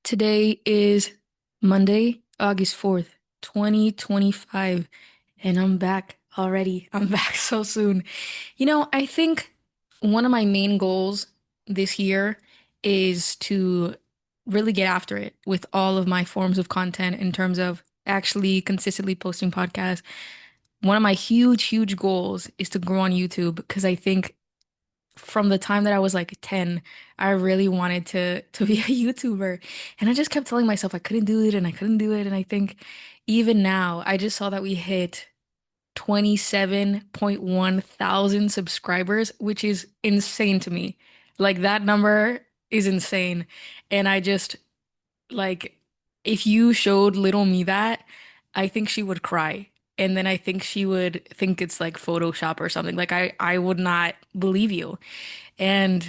Today is Monday, August 4th, 2025, and I'm back already. I'm back so soon. I think one of my main goals this year is to really get after it with all of my forms of content in terms of actually consistently posting podcasts. One of my huge, huge goals is to grow on YouTube because I think from the time that I was like 10, I really wanted to be a YouTuber. And I just kept telling myself I couldn't do it and I couldn't do it. And I think even now, I just saw that we hit 27.1 thousand subscribers, which is insane to me. Like that number is insane. And I just like if you showed little me that, I think she would cry. And then I think she would think it's like Photoshop or something. Like I would not believe you. And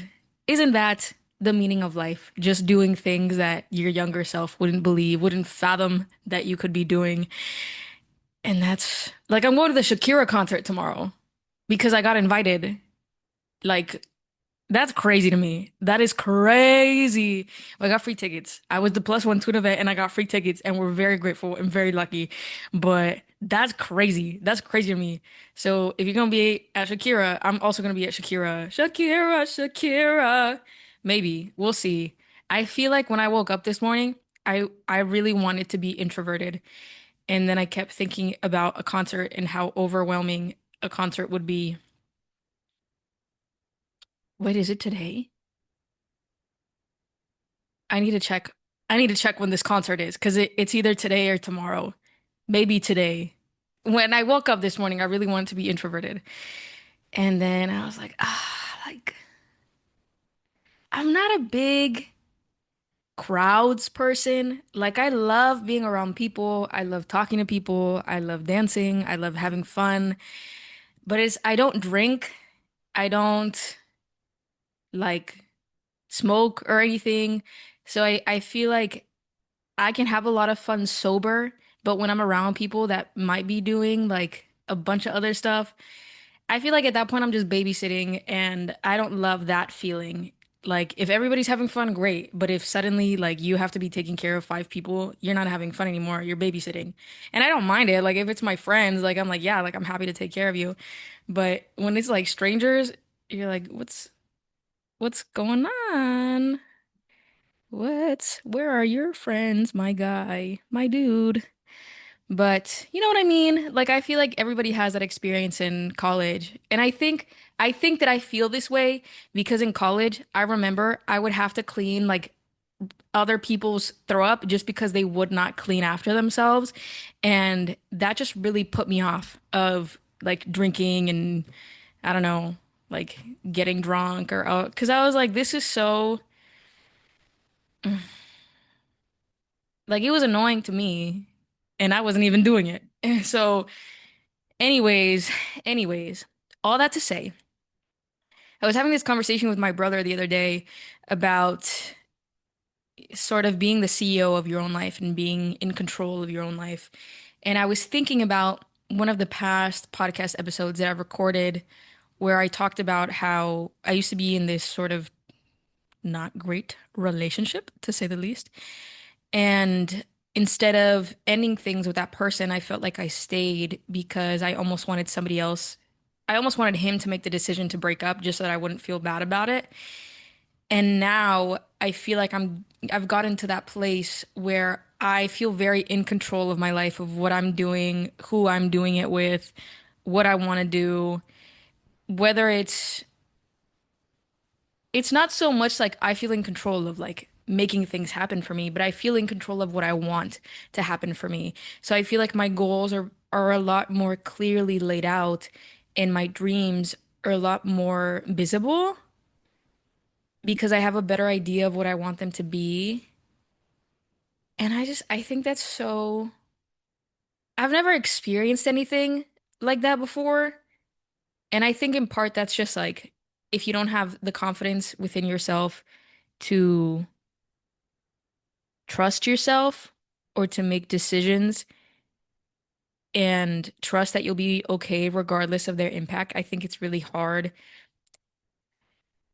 isn't that the meaning of life? Just doing things that your younger self wouldn't believe, wouldn't fathom that you could be doing. And that's like I'm going to the Shakira concert tomorrow because I got invited. Like that's crazy to me. That is crazy. I got free tickets. I was the plus one to an event and I got free tickets and we're very grateful and very lucky. But that's crazy. That's crazy to me. So if you're gonna be at Shakira, I'm also gonna be at Shakira. Shakira, Shakira. Maybe. We'll see. I feel like when I woke up this morning, I really wanted to be introverted. And then I kept thinking about a concert and how overwhelming a concert would be. Wait, is it today? I need to check. I need to check when this concert is because it's either today or tomorrow. Maybe today. When I woke up this morning, I really wanted to be introverted. And then I was like, like I'm not a big crowds person. Like I love being around people. I love talking to people. I love dancing. I love having fun. But I don't drink. I don't like smoke or anything. So I feel like I can have a lot of fun sober, but when I'm around people that might be doing like a bunch of other stuff, I feel like at that point I'm just babysitting and I don't love that feeling. Like if everybody's having fun, great, but if suddenly like you have to be taking care of five people, you're not having fun anymore, you're babysitting. And I don't mind it. Like if it's my friends, like I'm like, yeah, like I'm happy to take care of you. But when it's like strangers, you're like, what's going on? Where are your friends, my guy, my dude? But you know what I mean? Like I feel like everybody has that experience in college. And I think that I feel this way because in college, I remember I would have to clean like other people's throw up just because they would not clean after themselves. And that just really put me off of like drinking and I don't know, like getting drunk or because I was like, this is so like it was annoying to me and I wasn't even doing it. So anyways, anyways, all that to say, I was having this conversation with my brother the other day about sort of being the CEO of your own life and being in control of your own life. And I was thinking about one of the past podcast episodes that I've recorded where I talked about how I used to be in this sort of not great relationship, to say the least. And instead of ending things with that person, I felt like I stayed because I almost wanted somebody else. I almost wanted him to make the decision to break up just so that I wouldn't feel bad about it. And now I feel like I've gotten to that place where I feel very in control of my life, of what I'm doing, who I'm doing it with, what I want to do, whether it's not so much like I feel in control of like making things happen for me, but I feel in control of what I want to happen for me. So I feel like my goals are a lot more clearly laid out and my dreams are a lot more visible because I have a better idea of what I want them to be. And I think that's so I've never experienced anything like that before. And I think in part that's just like if you don't have the confidence within yourself to trust yourself or to make decisions and trust that you'll be okay regardless of their impact. I think it's really hard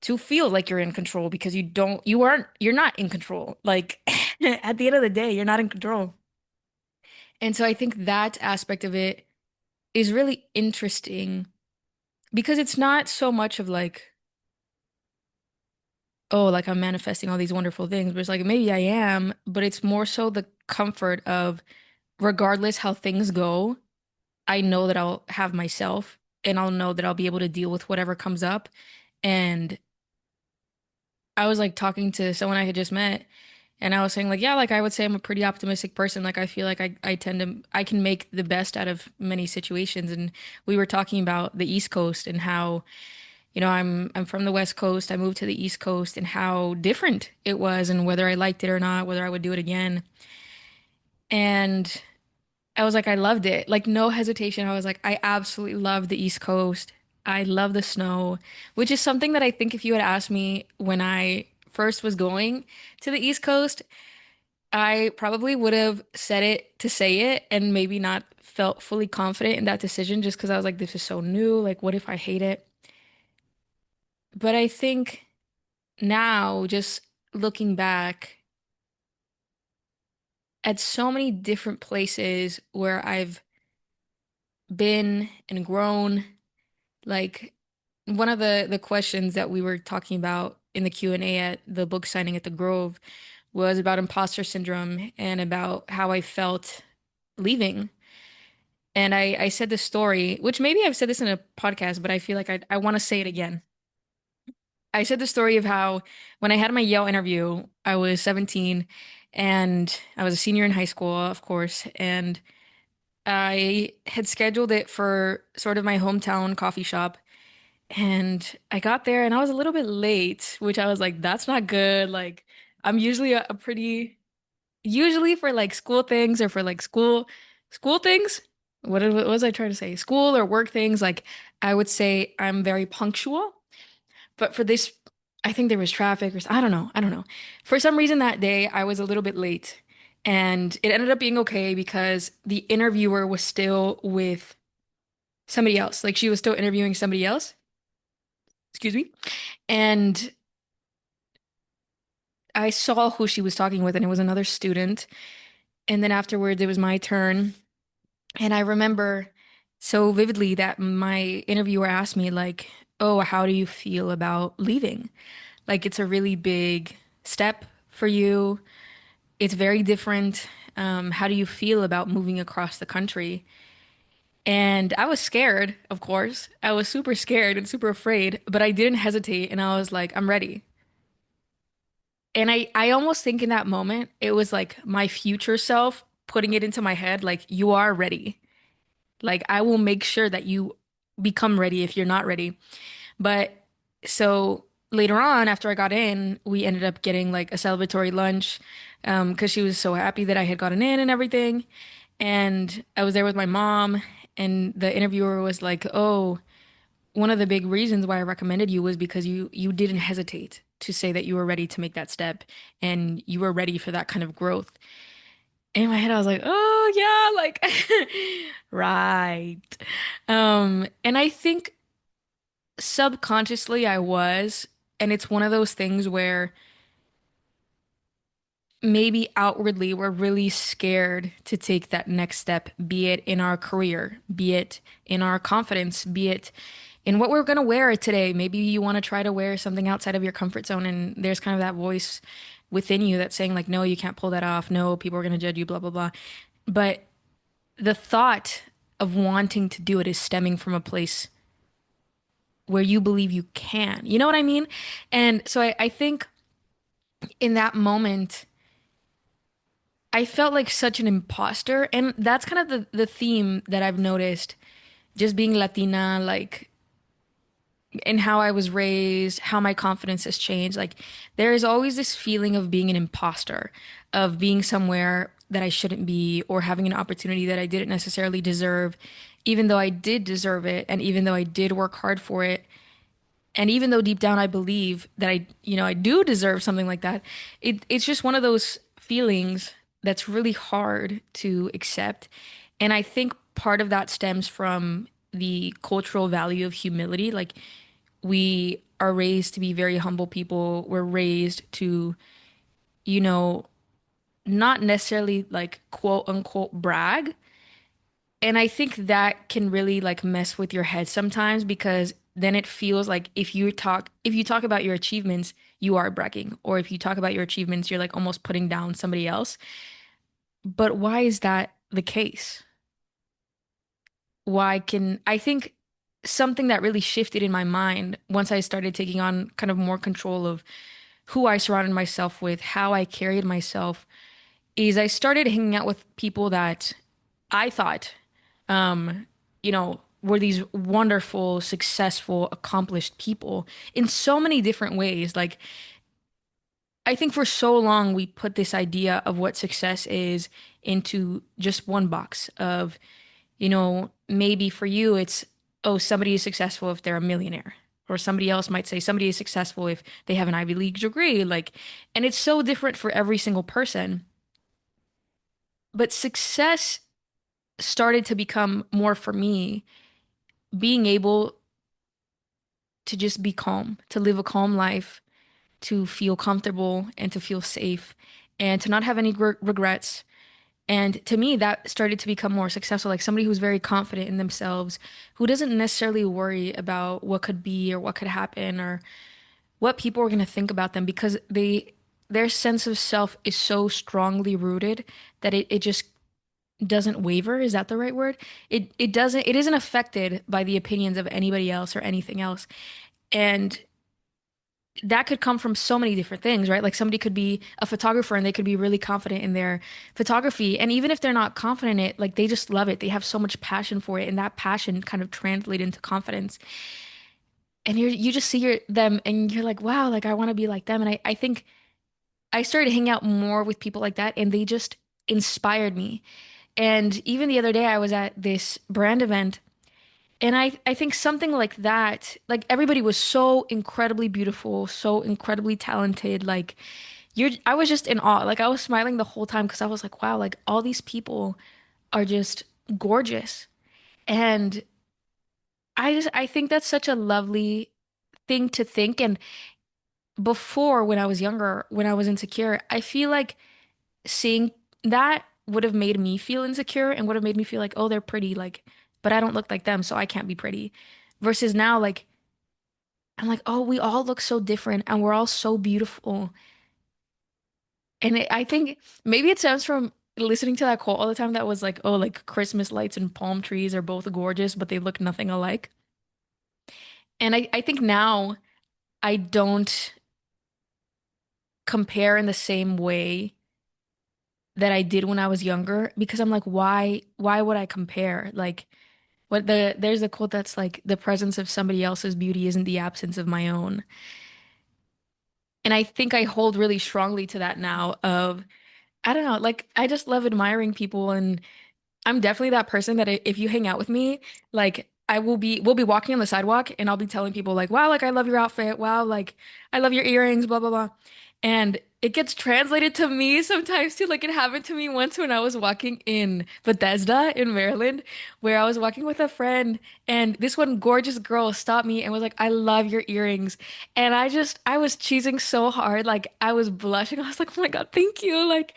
to feel like you're in control because you're not in control. Like At the end of the day, you're not in control. And so I think that aspect of it is really interesting because it's not so much of like, oh, like I'm manifesting all these wonderful things, but it's like maybe I am, but it's more so the comfort of regardless how things go, I know that I'll have myself and I'll know that I'll be able to deal with whatever comes up. And I was like talking to someone I had just met, and I was saying like, yeah, like I would say I'm a pretty optimistic person. Like I feel like I tend to I can make the best out of many situations. And we were talking about the East Coast and how, I'm from the West Coast. I moved to the East Coast and how different it was and whether I liked it or not, whether I would do it again. And I was like, I loved it. Like, no hesitation. I was like, I absolutely love the East Coast. I love the snow, which is something that I think if you had asked me when I first was going to the East Coast, I probably would have said it to say it and maybe not felt fully confident in that decision just because I was like, this is so new. Like, what if I hate it? But I think now, just looking back at so many different places where I've been and grown. Like one of the questions that we were talking about in the Q&A at the book signing at the Grove was about imposter syndrome and about how I felt leaving. And I said the story, which maybe I've said this in a podcast, but I feel like I want to say it again. I said the story of how when I had my Yale interview, I was 17 and I was a senior in high school, of course, and I had scheduled it for sort of my hometown coffee shop. And I got there and I was a little bit late, which I was like, that's not good. Like, I'm usually a pretty, usually for like school things or for like school things. What was I trying to say? School or work things. Like, I would say I'm very punctual. But for this, I think there was traffic or I don't know. I don't know. For some reason that day, I was a little bit late. And it ended up being okay because the interviewer was still with somebody else. Like, she was still interviewing somebody else. Excuse me. And I saw who she was talking with, and it was another student. And then afterwards, it was my turn. And I remember so vividly that my interviewer asked me, like, oh, how do you feel about leaving? Like, it's a really big step for you. It's very different. How do you feel about moving across the country? And I was scared, of course. I was super scared and super afraid, but I didn't hesitate. And I was like, I'm ready. And I almost think in that moment, it was like my future self putting it into my head, like, you are ready. Like, I will make sure that you become ready if you're not ready. But so later on, after I got in, we ended up getting like a celebratory lunch, because she was so happy that I had gotten in and everything. And I was there with my mom, and the interviewer was like, oh, one of the big reasons why I recommended you was because you didn't hesitate to say that you were ready to make that step and you were ready for that kind of growth. In my head, I was like, oh yeah, like right. And I think subconsciously I was, and it's one of those things where maybe outwardly we're really scared to take that next step, be it in our career, be it in our confidence, be it in what we're going to wear today. Maybe you want to try to wear something outside of your comfort zone, and there's kind of that voice within you that's saying, like, no, you can't pull that off. No, people are going to judge you, blah, blah, blah. But the thought of wanting to do it is stemming from a place where you believe you can. You know what I mean? And so I think in that moment, I felt like such an imposter. And that's kind of the theme that I've noticed just being Latina, like, and how I was raised, how my confidence has changed. Like, there is always this feeling of being an imposter, of being somewhere that I shouldn't be, or having an opportunity that I didn't necessarily deserve, even though I did deserve it, and even though I did work hard for it. And even though deep down I believe that I do deserve something like that, it's just one of those feelings that's really hard to accept. And I think part of that stems from the cultural value of humility. Like, we are raised to be very humble people. We're raised to, you know, not necessarily like quote unquote brag. And I think that can really like mess with your head sometimes because then it feels like if you talk about your achievements, you are bragging. Or if you talk about your achievements, you're like almost putting down somebody else. But why is that the case? Why can I think something that really shifted in my mind once I started taking on kind of more control of who I surrounded myself with, how I carried myself, is I started hanging out with people that I thought, um, were these wonderful, successful, accomplished people in so many different ways. Like, I think for so long we put this idea of what success is into just one box of, maybe for you it's, oh, somebody is successful if they're a millionaire. Or somebody else might say somebody is successful if they have an Ivy League degree. Like, and it's so different for every single person. But success started to become more for me being able to just be calm, to live a calm life, to feel comfortable and to feel safe and to not have any regrets. And to me, that started to become more successful, like somebody who's very confident in themselves, who doesn't necessarily worry about what could be or what could happen or what people are going to think about them because their sense of self is so strongly rooted that it just doesn't waver. Is that the right word? It isn't affected by the opinions of anybody else or anything else. And that could come from so many different things, right? Like somebody could be a photographer and they could be really confident in their photography. And even if they're not confident in it, like they just love it. They have so much passion for it. And that passion kind of translates into confidence. And you just see them and you're like, wow, like I want to be like them. And I think I started hanging out more with people like that and they just inspired me. And even the other day I was at this brand event and I think something like that, like everybody was so incredibly beautiful, so incredibly talented. Like I was just in awe. Like I was smiling the whole time because I was like, wow, like all these people are just gorgeous. And I think that's such a lovely thing to think. And before, when I was younger, when I was insecure, I feel like seeing that would have made me feel insecure and would have made me feel like, oh, they're pretty, like, but I don't look like them, so I can't be pretty. Versus now, like, I'm like, oh, we all look so different and we're all so beautiful. And I think maybe it stems from listening to that quote all the time that was like, oh, like Christmas lights and palm trees are both gorgeous, but they look nothing alike. And I think now I don't compare in the same way that I did when I was younger because I'm like, why would I compare? Like, there's a quote that's like, the presence of somebody else's beauty isn't the absence of my own. And I think I hold really strongly to that now of, I don't know, like I just love admiring people and I'm definitely that person that if you hang out with me, like we'll be walking on the sidewalk and I'll be telling people like, wow, like I love your outfit. Wow, like I love your earrings, blah, blah, blah. And it gets translated to me sometimes too. Like it happened to me once when I was walking in Bethesda in Maryland, where I was walking with a friend and this one gorgeous girl stopped me and was like, I love your earrings. And I was cheesing so hard. Like I was blushing. I was like, oh my God, thank you. Like,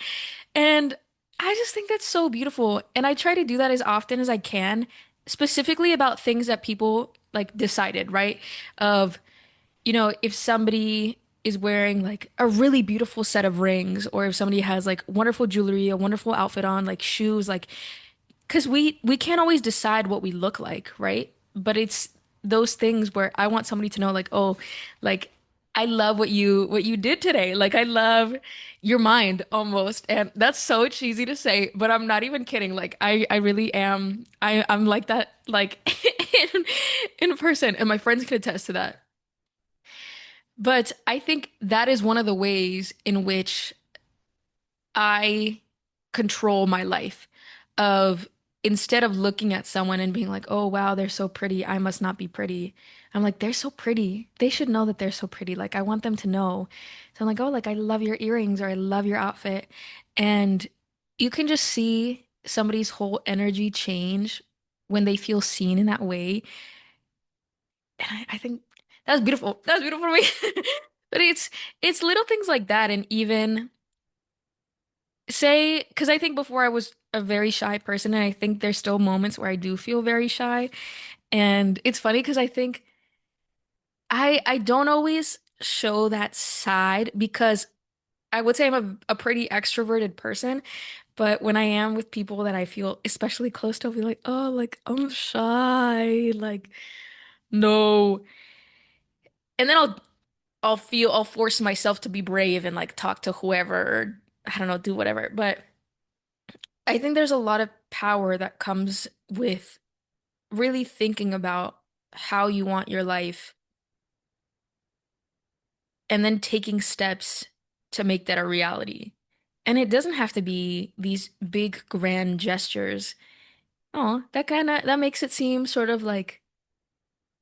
and I just think that's so beautiful. And I try to do that as often as I can, specifically about things that people like decided, right? Of, if somebody is wearing like a really beautiful set of rings, or if somebody has like wonderful jewelry, a wonderful outfit on, like shoes, like because we can't always decide what we look like, right? But it's those things where I want somebody to know, like, oh, like I love what you did today. Like I love your mind almost. And that's so cheesy to say, but I'm not even kidding. Like I really am. I'm like that, like in person, and my friends can attest to that. But I think that is one of the ways in which I control my life of instead of looking at someone and being like, "Oh wow, they're so pretty. I must not be pretty." I'm like, "They're so pretty. They should know that they're so pretty. Like I want them to know." So I'm like, "Oh, like I love your earrings or I love your outfit." And you can just see somebody's whole energy change when they feel seen in that way. And I think that was beautiful. That was beautiful for me. But it's little things like that and even say, because I think before I was a very shy person, and I think there's still moments where I do feel very shy. And it's funny because I think I don't always show that side because I would say I'm a pretty extroverted person, but when I am with people that I feel especially close to, I'll be like, oh, like I'm shy, like no. And then I'll force myself to be brave and like talk to whoever, or I don't know, do whatever. But I think there's a lot of power that comes with really thinking about how you want your life and then taking steps to make that a reality. And it doesn't have to be these big grand gestures. Oh, that makes it seem sort of like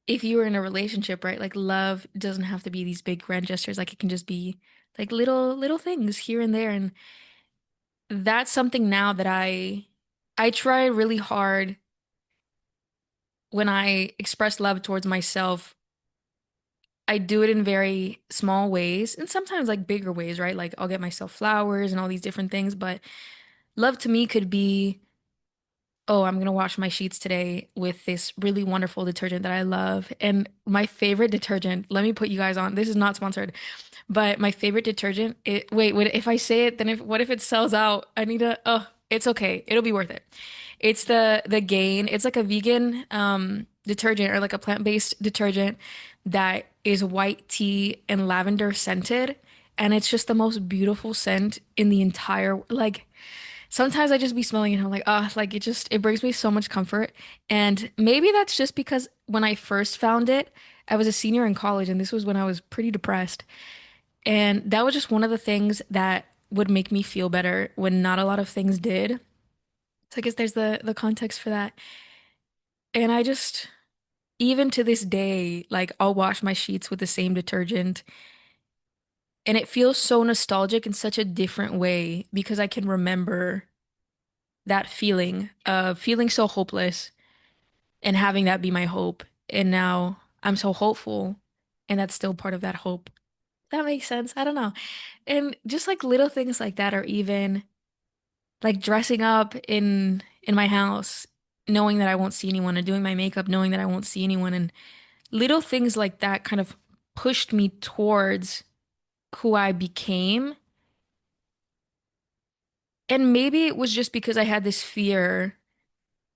if you were in a relationship, right? Like love doesn't have to be these big grand gestures. Like it can just be like little things here and there. And that's something now that I try really hard when I express love towards myself. I do it in very small ways and sometimes like bigger ways, right? Like I'll get myself flowers and all these different things, but love to me could be, oh, I'm gonna wash my sheets today with this really wonderful detergent that I love. And my favorite detergent, let me put you guys on, this is not sponsored, but my favorite detergent, if I say it, then what if it sells out? I need to, oh, it's okay. It'll be worth it. It's the Gain. It's like a vegan detergent or like a plant-based detergent that is white tea and lavender scented. And it's just the most beautiful scent in the entire, like, sometimes I just be smelling it and I'm like, ah, like it brings me so much comfort. And maybe that's just because when I first found it, I was a senior in college and this was when I was pretty depressed. And that was just one of the things that would make me feel better when not a lot of things did. So I guess there's the context for that. And I just even to this day, like I'll wash my sheets with the same detergent and it feels so nostalgic in such a different way because I can remember that feeling of feeling so hopeless and having that be my hope. And now I'm so hopeful, and that's still part of that hope. That makes sense. I don't know. And just like little things like that, or even like dressing up in my house, knowing that I won't see anyone, and doing my makeup, knowing that I won't see anyone, and little things like that kind of pushed me towards who I became. And maybe it was just because I had this fear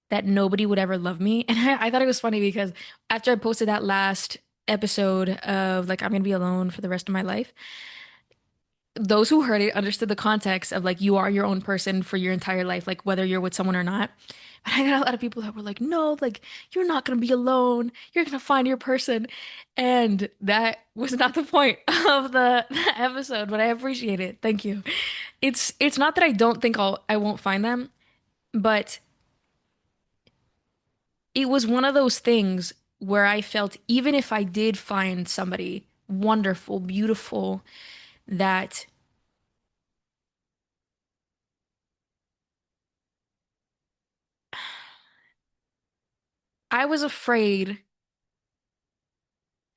that nobody would ever love me. And I thought it was funny because after I posted that last episode of like I'm gonna be alone for the rest of my life, those who heard it understood the context of like you are your own person for your entire life, like whether you're with someone or not. But I got a lot of people that were like, no, like you're not gonna be alone. You're gonna find your person. And that was not the point of the episode, but I appreciate it. Thank you. It's not that I don't think I won't find them, but it was one of those things where I felt even if I did find somebody wonderful, beautiful, that I was afraid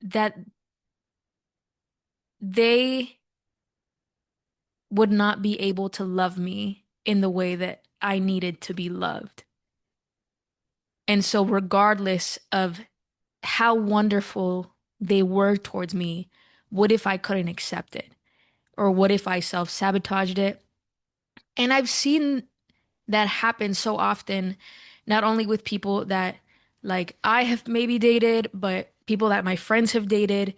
that they would not be able to love me in the way that I needed to be loved. And so, regardless of how wonderful they were towards me, what if I couldn't accept it? Or what if I self-sabotaged it? And I've seen that happens so often, not only with people that like I have maybe dated, but people that my friends have dated,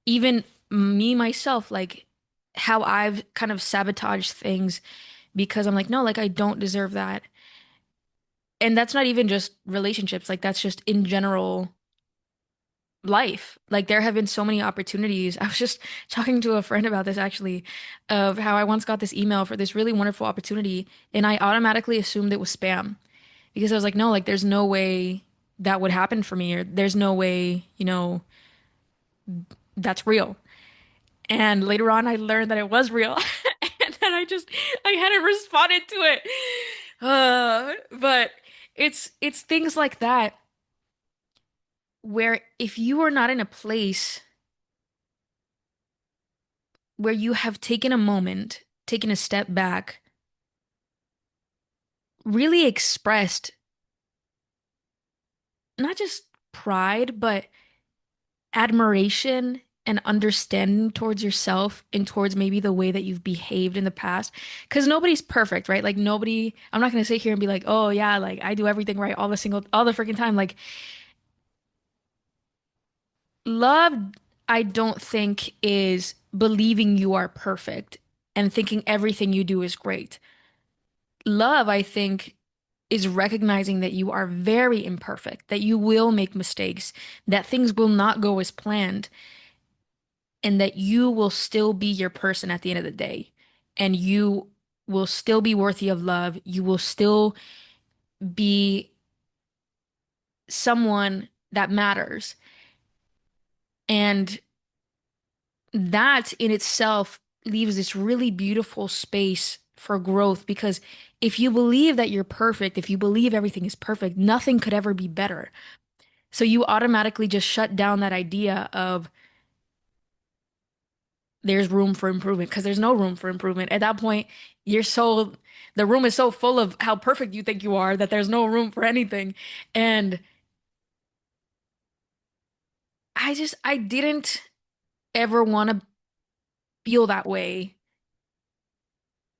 even me myself, like how I've kind of sabotaged things because I'm like, no, like I don't deserve that. And that's not even just relationships, like that's just in general life. Like there have been so many opportunities. I was just talking to a friend about this actually, of how I once got this email for this really wonderful opportunity, and I automatically assumed it was spam. Because I was like, no, like there's no way that would happen for me, or there's no way, that's real. And later on, I learned that it was real. And then I hadn't responded to it. But it's things like that where if you are not in a place where you have taken a moment, taken a step back, really expressed not just pride, but admiration and understanding towards yourself and towards maybe the way that you've behaved in the past. Because nobody's perfect, right? Like nobody, I'm not gonna sit here and be like, oh yeah, like I do everything right all the freaking time. Like love, I don't think is believing you are perfect and thinking everything you do is great. Love, I think, is recognizing that you are very imperfect, that you will make mistakes, that things will not go as planned, and that you will still be your person at the end of the day. And you will still be worthy of love. You will still be someone that matters. And that in itself leaves this really beautiful space for growth because if you believe that you're perfect, if you believe everything is perfect, nothing could ever be better. So you automatically just shut down that idea of there's room for improvement because there's no room for improvement. At that point, you're so, the room is so full of how perfect you think you are that there's no room for anything. And I didn't ever want to feel that way.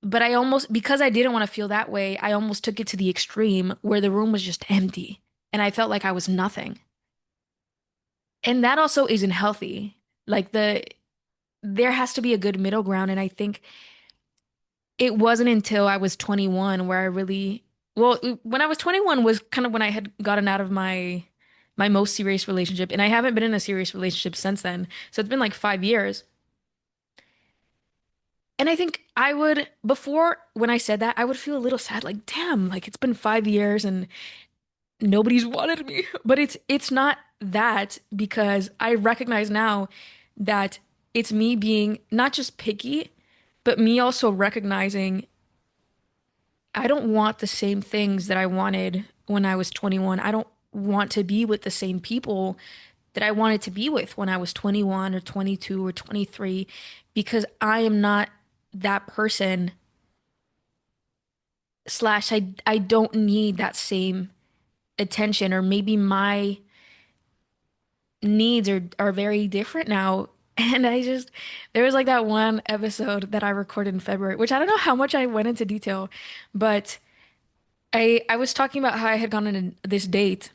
But I almost, because I didn't want to feel that way, I almost took it to the extreme where the room was just empty and I felt like I was nothing. And that also isn't healthy. Like there has to be a good middle ground. And I think it wasn't until I was 21 where I really, well, when I was 21 was kind of when I had gotten out of my most serious relationship, and I haven't been in a serious relationship since then. So it's been like 5 years. And I think I would, before when I said that, I would feel a little sad, like, damn, like it's been 5 years and nobody's wanted me. But it's not that because I recognize now that it's me being not just picky, but me also recognizing I don't want the same things that I wanted when I was 21. I don't want to be with the same people that I wanted to be with when I was 21 or 22 or 23 because I am not that person slash I don't need that same attention or maybe my needs are very different now. And I just there was like that one episode that I recorded in February, which I don't know how much I went into detail, but I was talking about how I had gone on this date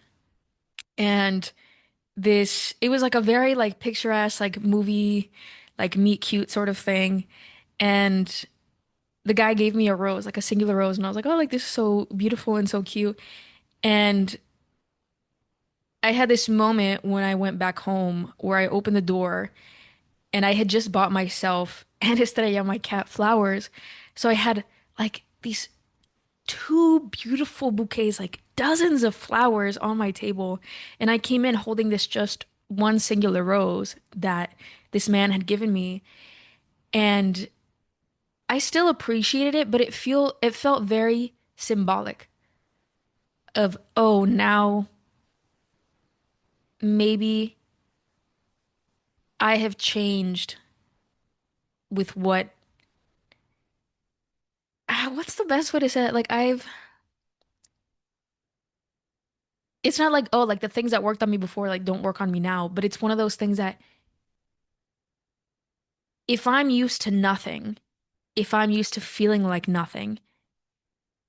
and this it was like a very like picturesque like movie like meet cute sort of thing and the guy gave me a rose like a singular rose and I was like oh like this is so beautiful and so cute and I had this moment when I went back home where I opened the door and I had just bought myself and Estrella my cat flowers so I had like these two beautiful bouquets, like dozens of flowers on my table. And I came in holding this just one singular rose that this man had given me. And I still appreciated it, but it felt very symbolic of, oh, now maybe I have changed with what what's the best way to say it? Like it's not like, oh, like the things that worked on me before, like don't work on me now, but it's one of those things that if I'm used to nothing, if I'm used to feeling like nothing,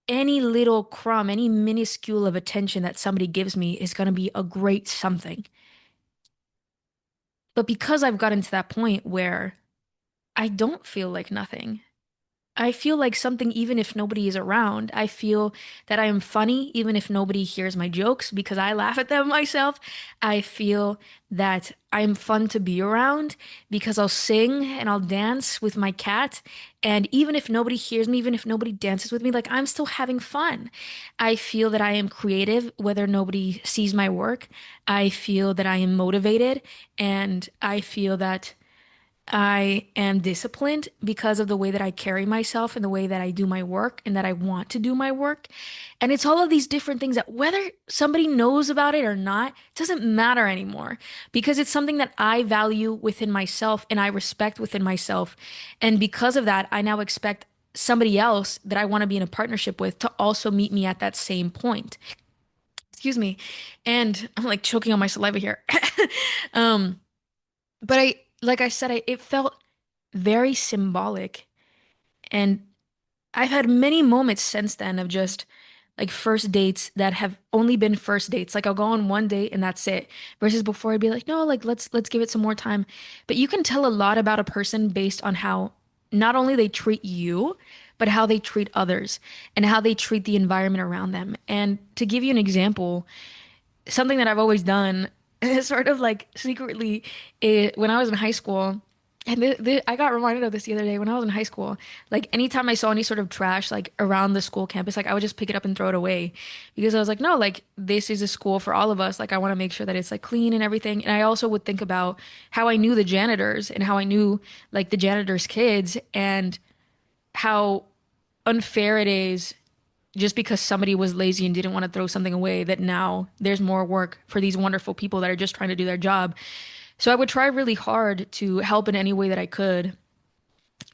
any little crumb, any minuscule of attention that somebody gives me is going to be a great something. But because I've gotten to that point where I don't feel like nothing, I feel like something even if nobody is around. I feel that I am funny even if nobody hears my jokes because I laugh at them myself. I feel that I'm fun to be around because I'll sing and I'll dance with my cat. And even if nobody hears me, even if nobody dances with me, like I'm still having fun. I feel that I am creative whether nobody sees my work. I feel that I am motivated and I feel that I am disciplined because of the way that I carry myself and the way that I do my work and that I want to do my work. And it's all of these different things that whether somebody knows about it or not, it doesn't matter anymore because it's something that I value within myself and I respect within myself. And because of that, I now expect somebody else that I want to be in a partnership with to also meet me at that same point. Excuse me. And I'm like choking on my saliva here. Um, but like I said, it felt very symbolic. And I've had many moments since then of just like first dates that have only been first dates. Like I'll go on one date and that's it. Versus before I'd be like, no, like let's give it some more time. But you can tell a lot about a person based on how not only they treat you, but how they treat others and how they treat the environment around them. And to give you an example, something that I've always done, sort of like secretly, when I was in high school. And I got reminded of this the other day when I was in high school. Like anytime I saw any sort of trash like around the school campus, like I would just pick it up and throw it away because I was like, no, like this is a school for all of us. Like I want to make sure that it's like clean and everything. And I also would think about how I knew the janitors and how I knew like the janitors' kids and how unfair it is just because somebody was lazy and didn't want to throw something away, that now there's more work for these wonderful people that are just trying to do their job. So I would try really hard to help in any way that I could.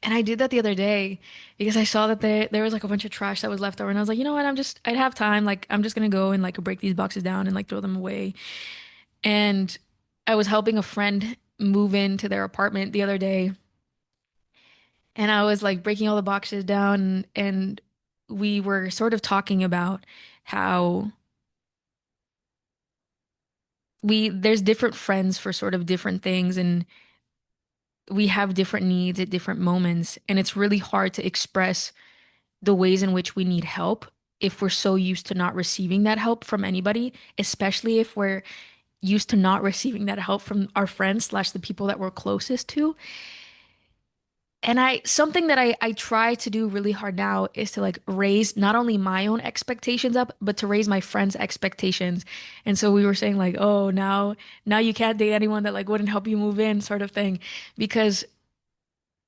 And I did that the other day because I saw that there was like a bunch of trash that was left over. And I was like, you know what? I'd have time. Like, I'm just gonna go and like break these boxes down and like throw them away. And I was helping a friend move into their apartment the other day. And I was like breaking all the boxes down and we were sort of talking about how there's different friends for sort of different things and we have different needs at different moments and it's really hard to express the ways in which we need help if we're so used to not receiving that help from anybody, especially if we're used to not receiving that help from our friends slash the people that we're closest to. And something that I try to do really hard now is to like raise not only my own expectations up, but to raise my friends' expectations. And so we were saying like, oh, now you can't date anyone that like wouldn't help you move in, sort of thing. Because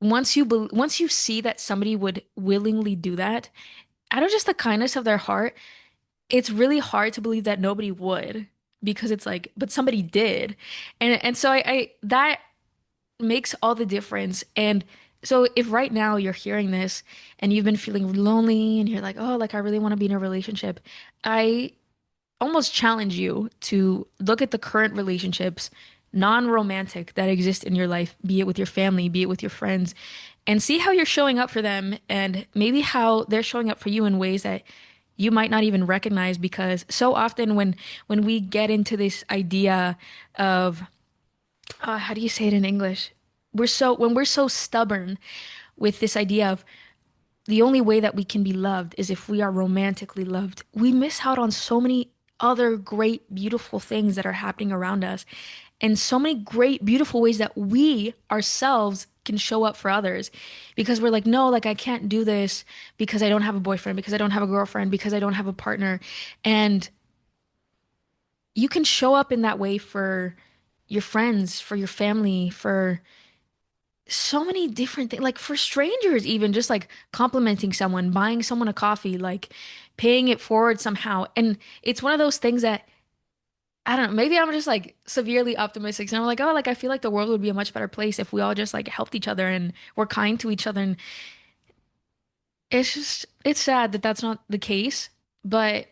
once you see that somebody would willingly do that, out of just the kindness of their heart, it's really hard to believe that nobody would. Because it's like, but somebody did. And so I that makes all the difference. And so if right now you're hearing this and you've been feeling lonely and you're like, oh, like I really want to be in a relationship, I almost challenge you to look at the current relationships, non-romantic, that exist in your life, be it with your family, be it with your friends, and see how you're showing up for them and maybe how they're showing up for you in ways that you might not even recognize because so often when we get into this idea of how do you say it in English? When we're so stubborn with this idea of the only way that we can be loved is if we are romantically loved, we miss out on so many other great, beautiful things that are happening around us, and so many great, beautiful ways that we ourselves can show up for others because we're like, no, like I can't do this because I don't have a boyfriend, because I don't have a girlfriend, because I don't have a partner. And you can show up in that way for your friends, for your family, for so many different things, like for strangers, even just like complimenting someone, buying someone a coffee, like paying it forward somehow. And it's one of those things that I don't know, maybe I'm just like severely optimistic. And I'm like, oh, like I feel like the world would be a much better place if we all just like helped each other and were kind to each other. And it's sad that that's not the case. But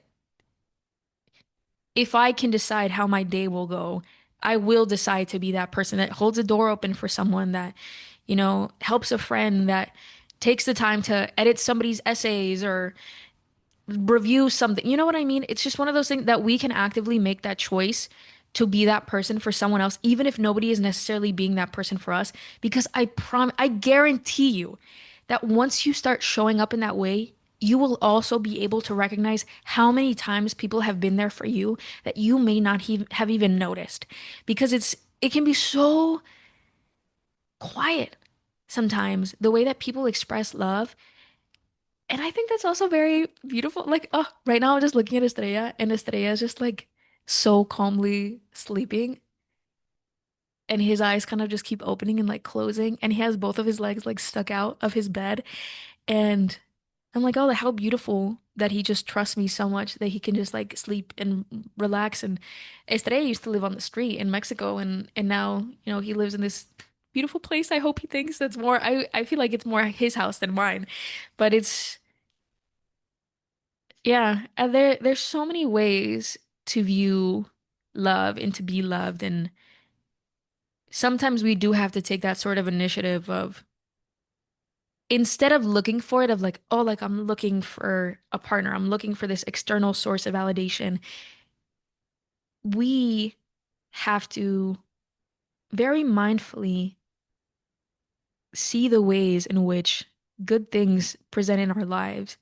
if I can decide how my day will go, I will decide to be that person that holds a door open for someone, that, helps a friend, that takes the time to edit somebody's essays or review something. You know what I mean? It's just one of those things that we can actively make that choice to be that person for someone else, even if nobody is necessarily being that person for us. Because I guarantee you that once you start showing up in that way, you will also be able to recognize how many times people have been there for you that you may not have even noticed. Because it can be so quiet sometimes, the way that people express love. And I think that's also very beautiful. Like, oh, right now I'm just looking at Estrella, and Estrella is just like so calmly sleeping, and his eyes kind of just keep opening and like closing, and he has both of his legs like stuck out of his bed. And I'm like, oh, how beautiful that he just trusts me so much that he can just like sleep and relax. And Estrella used to live on the street in Mexico, and now, he lives in this beautiful place. I hope he thinks that's more, I feel like it's more his house than mine. But it's, yeah, and there's so many ways to view love and to be loved. And sometimes we do have to take that sort of initiative of, instead of looking for it, of like, oh, like I'm looking for a partner, I'm looking for this external source of validation. We have to very mindfully see the ways in which good things present in our lives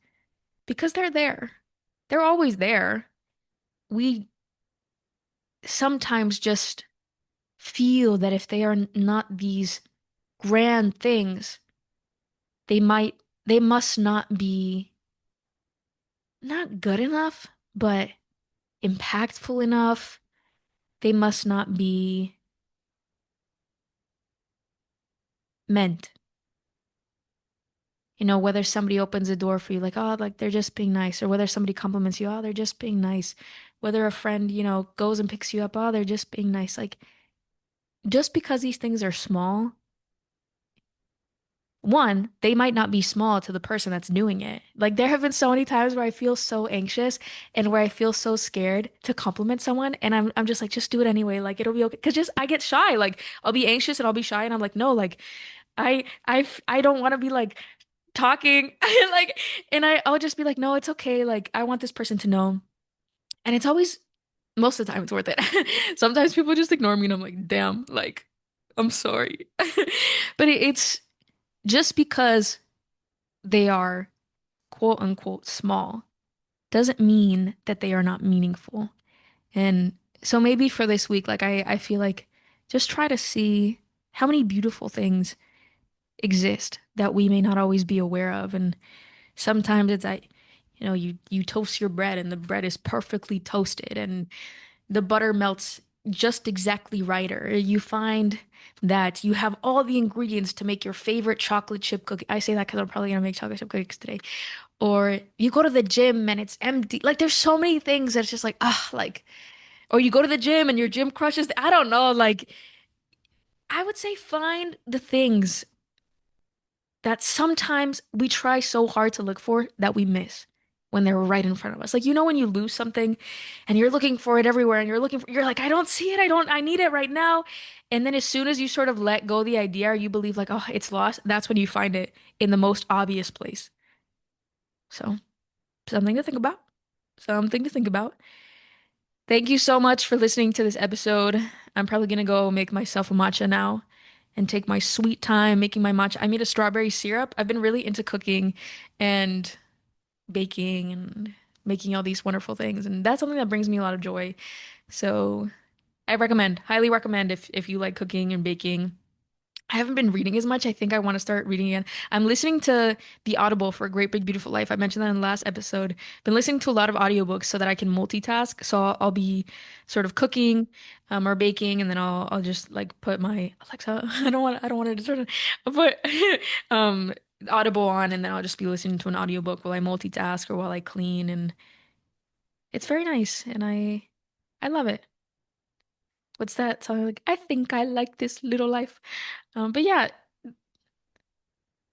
because they're there. They're always there. We sometimes just feel that if they are not these grand things, they might, they must not be not good enough, but impactful enough. They must not be meant. Whether somebody opens a door for you, like, oh, like they're just being nice, or whether somebody compliments you, oh, they're just being nice. Whether a friend, goes and picks you up, oh, they're just being nice. Like, just because these things are small, one, they might not be small to the person that's doing it. Like, there have been so many times where I feel so anxious and where I feel so scared to compliment someone, and I'm just like, just do it anyway. Like, it'll be okay. Because just I get shy. Like, I'll be anxious and I'll be shy, and I'm like, no, like, I don't want to be like talking like, and I'll just be like, no, it's okay, like I want this person to know. And it's always, most of the time it's worth it. Sometimes people just ignore me and I'm like, damn, like I'm sorry. But it's just because they are quote unquote small doesn't mean that they are not meaningful. And so maybe for this week, like I feel like just try to see how many beautiful things exist that we may not always be aware of. And sometimes it's like, you toast your bread and the bread is perfectly toasted and the butter melts just exactly right. Or you find that you have all the ingredients to make your favorite chocolate chip cookie. I say that because I'm probably gonna make chocolate chip cookies today. Or you go to the gym and it's empty. Like there's so many things that's just like, ah, like, or you go to the gym and your gym crushes. I don't know. Like, I would say find the things that sometimes we try so hard to look for that we miss when they're right in front of us. Like, when you lose something and you're looking for it everywhere and you're like, I don't see it. I need it right now. And then as soon as you sort of let go the idea or you believe like, oh, it's lost, that's when you find it in the most obvious place. So, something to think about. Something to think about. Thank you so much for listening to this episode. I'm probably gonna go make myself a matcha now and take my sweet time making my matcha. I made a strawberry syrup. I've been really into cooking and baking and making all these wonderful things, and that's something that brings me a lot of joy. So I recommend, highly recommend if you like cooking and baking. I haven't been reading as much. I think I want to start reading again. I'm listening to the Audible for A Great Big Beautiful Life. I mentioned that in the last episode. Been listening to a lot of audiobooks so that I can multitask. So I'll be sort of cooking, or baking, and then I'll just like put my Alexa. I don't want it to turn. I'll put um Audible on, and then I'll just be listening to an audiobook while I multitask or while I clean, and it's very nice, and I love it. What's that song? Like, I think I like this little life. But yeah,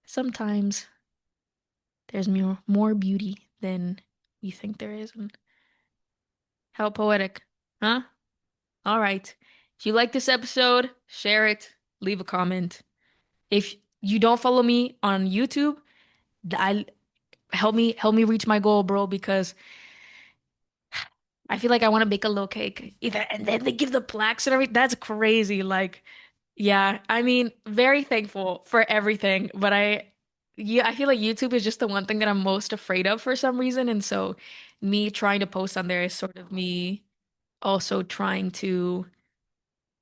sometimes there's more beauty than we think there is. And how poetic, huh? All right. If you like this episode, share it, leave a comment. If you don't follow me on YouTube, I help me reach my goal, bro, because I feel like I want to bake a little cake. And then they give the plaques and everything. That's crazy. Like, yeah, I mean, very thankful for everything, but yeah, I feel like YouTube is just the one thing that I'm most afraid of for some reason. And so me trying to post on there is sort of me also trying to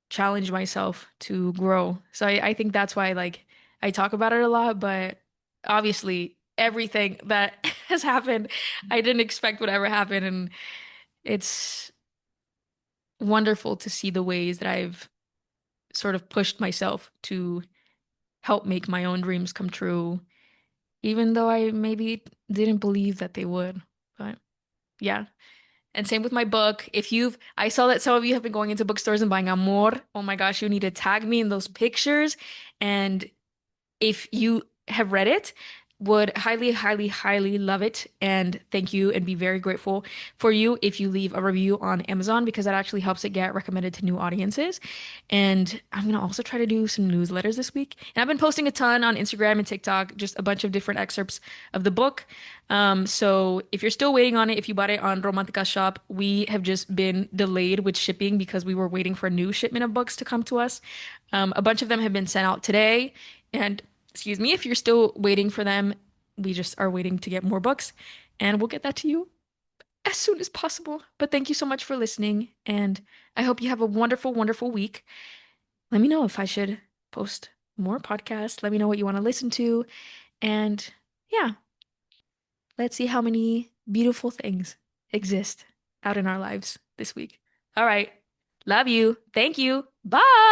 challenge myself to grow. So I think that's why like I talk about it a lot, but obviously everything that has happened, I didn't expect would ever happen. And it's wonderful to see the ways that I've sort of pushed myself to help make my own dreams come true, even though I maybe didn't believe that they would. But yeah. And same with my book. I saw that some of you have been going into bookstores and buying AMOR. Oh my gosh, you need to tag me in those pictures. And if you have read it, would highly, highly, highly love it. And thank you and be very grateful for you if you leave a review on Amazon because that actually helps it get recommended to new audiences. And I'm gonna also try to do some newsletters this week. And I've been posting a ton on Instagram and TikTok, just a bunch of different excerpts of the book. So if you're still waiting on it, if you bought it on Romantica Shop, we have just been delayed with shipping because we were waiting for a new shipment of books to come to us. A bunch of them have been sent out today. And excuse me, if you're still waiting for them, we just are waiting to get more books, and we'll get that to you as soon as possible. But thank you so much for listening, and I hope you have a wonderful, wonderful week. Let me know if I should post more podcasts. Let me know what you want to listen to. And yeah, let's see how many beautiful things exist out in our lives this week. All right. Love you. Thank you. Bye.